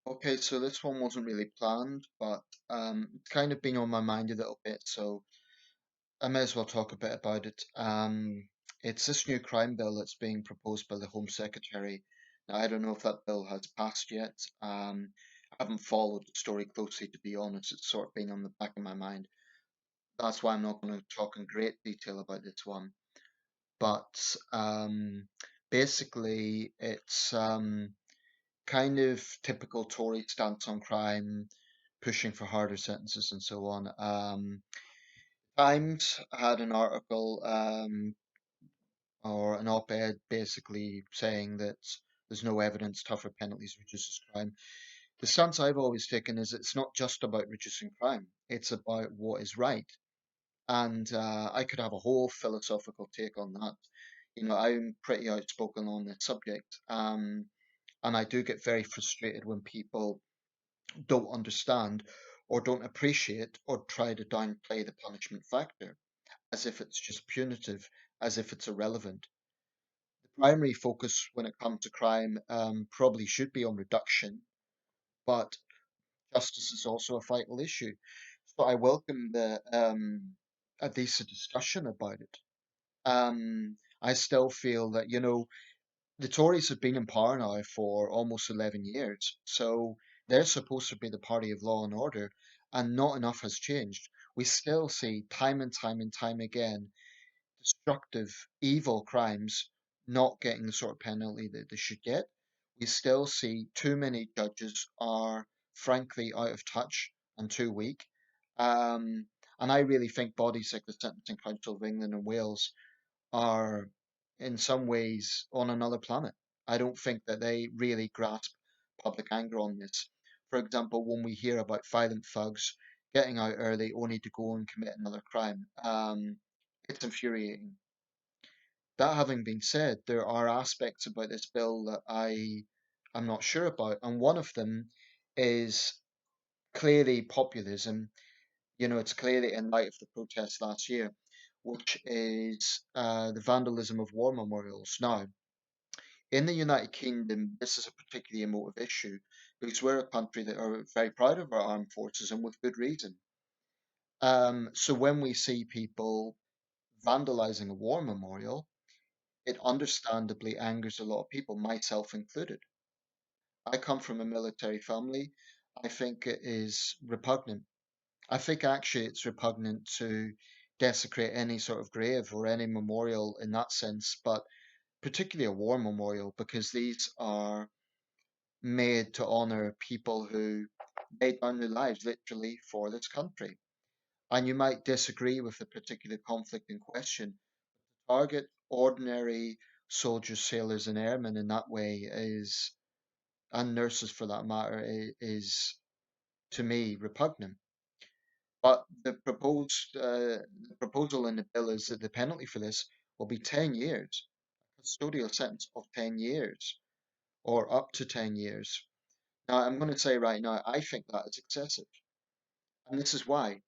Okay, so this one wasn't really planned, but it's kind of been on my mind a little bit, so I may as well talk a bit about it. It's this new crime bill that's being proposed by the Home Secretary. Now, I don't know if that bill has passed yet. I haven't followed the story closely, to be honest. It's sort of been on the back of my mind. That's why I'm not going to talk in great detail about this one. But basically, it's kind of typical Tory stance on crime, pushing for harder sentences and so on. Times had an article or an op-ed basically saying that there's no evidence tougher penalties reduces crime. The stance I've always taken is it's not just about reducing crime; it's about what is right. And I could have a whole philosophical take on that. I'm pretty outspoken on this subject, and I do get very frustrated when people don't understand or don't appreciate or try to downplay the punishment factor as if it's just punitive, as if it's irrelevant. The primary focus when it comes to crime probably should be on reduction, but justice is also a vital issue. So I welcome the at least a discussion about it. I still feel that, the Tories have been in power now for almost 11 years, so they're supposed to be the party of law and order, and not enough has changed. We still see time and time and time again destructive, evil crimes not getting the sort of penalty that they should get. We still see too many judges are frankly out of touch and too weak. Um, and I really think bodies like the Sentencing Council of England and Wales are in some ways on another planet. I don't think that they really grasp public anger on this. For example, when we hear about violent thugs getting out early only to go and commit another crime, it's infuriating. That having been said, there are aspects about this bill that I am not sure about, and one of them is clearly populism. It's clearly in light of the protests last year, which is the vandalism of war memorials. Now, in the United Kingdom, this is a particularly emotive issue because we're a country that are very proud of our armed forces and with good reason. So when we see people vandalizing a war memorial, it understandably angers a lot of people, myself included. I come from a military family. I think it is repugnant. I think actually it's repugnant to desecrate any sort of grave or any memorial in that sense, but particularly a war memorial because these are made to honor people who laid down their lives literally for this country. And you might disagree with the particular conflict in question. Target ordinary soldiers, sailors, and airmen in that way is, and nurses for that matter, is to me repugnant. But the proposal in the bill is that the penalty for this will be 10 years, a custodial sentence of 10 years, or up to 10 years. Now, I'm going to say right now, I think that is excessive. And this is why.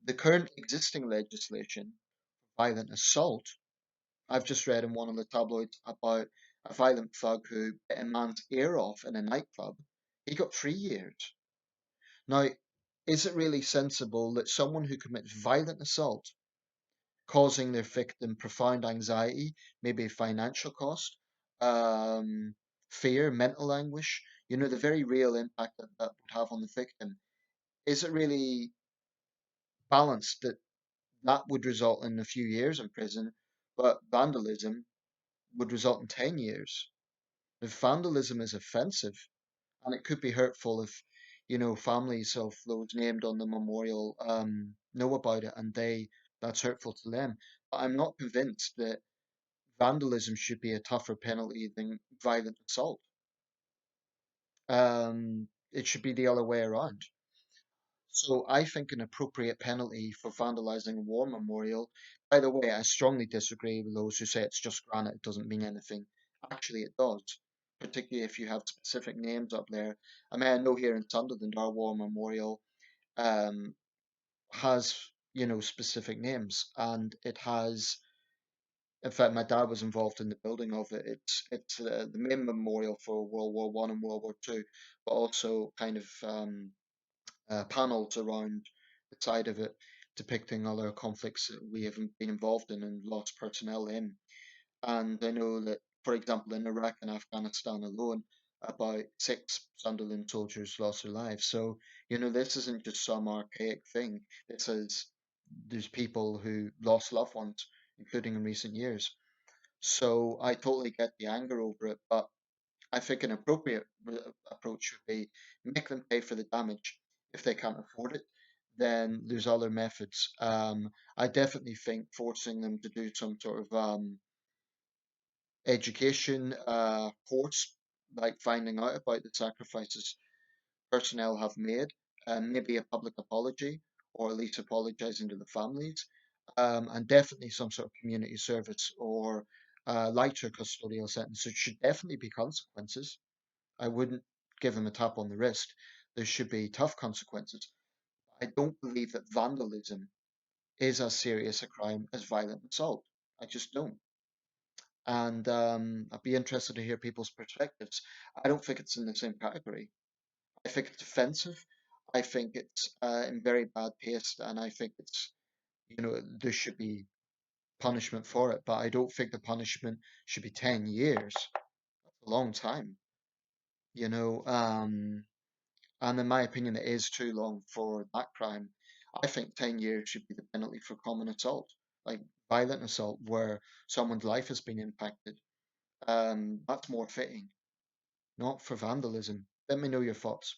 The current existing legislation, violent assault, I've just read in one of the tabloids about a violent thug who bit a man's ear off in a nightclub. He got 3 years. Now, is it really sensible that someone who commits violent assault, causing their victim profound anxiety, maybe a financial cost, um, fear, mental anguish, the very real impact that that would have on the victim, is it really balanced that that would result in a few years in prison, but vandalism would result in 10 years? If vandalism is offensive, and it could be hurtful if, families of those named on the memorial know about it and that's hurtful to them. But I'm not convinced that vandalism should be a tougher penalty than violent assault. It should be the other way around. So I think an appropriate penalty for vandalizing a war memorial, by the way, I strongly disagree with those who say it's just granite, it doesn't mean anything. Actually, it does, particularly if you have specific names up there. I mean, I know here in Sunderland, our war memorial um, has, specific names, and it has In fact, my dad was involved in the building of it. It's the main memorial for World War I and World War II, but also kind of panels around the side of it depicting other conflicts that we haven't been involved in and lost personnel in. And I know that, for example, in Iraq and Afghanistan alone, about six Sunderland soldiers lost their lives. So, this isn't just some archaic thing. There's people who lost loved ones, including in recent years. So I totally get the anger over it, but I think an appropriate approach would be make them pay for the damage. If they can't afford it, then there's other methods. I definitely think forcing them to do some sort of education course, like finding out about the sacrifices personnel have made, and maybe a public apology, or at least apologizing to the families, and definitely some sort of community service or lighter custodial sentence. There should definitely be consequences. I wouldn't give them a tap on the wrist. There should be tough consequences. I don't believe that vandalism is as serious a crime as violent assault. I just don't. And I'd be interested to hear people's perspectives. I don't think it's in the same category. I think it's offensive. I think it's in very bad taste, and I think there should be punishment for it. But I don't think the punishment should be 10 years. That's a long time, you know. And in my opinion, it is too long for that crime. I think 10 years should be the penalty for common assault, like violent assault, where someone's life has been impacted. That's more fitting, not for vandalism. Let me know your thoughts.